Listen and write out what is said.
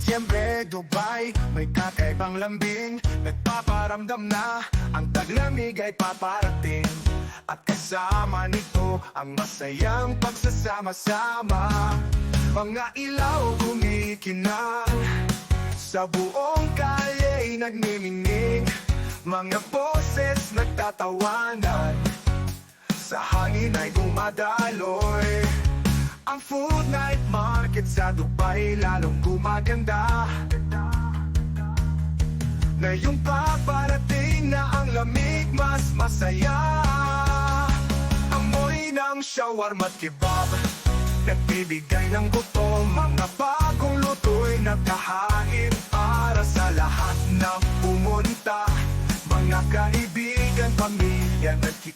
Siyempre, Dubai, may kakaibang lambing. Nagpaparamdam na ang taglamig ay paparating. At kasama nito ang masayang pagsasama-sama. Mga ilaw kumikinang, sa buong kalye nagniningning. Mga boses nagtatawanan, sa hangin ay dumadaloy. Ang food night market sa Dubai lalong gumaganda. Ngayong paparating na ang lamig, mas masaya. Amoy ng shawarma at kebab, nagbibigay ng gutom. Mga bagong luto'y nagkahain para sa lahat na pumunta. Mga kaibigan, pamilya, nagkikita.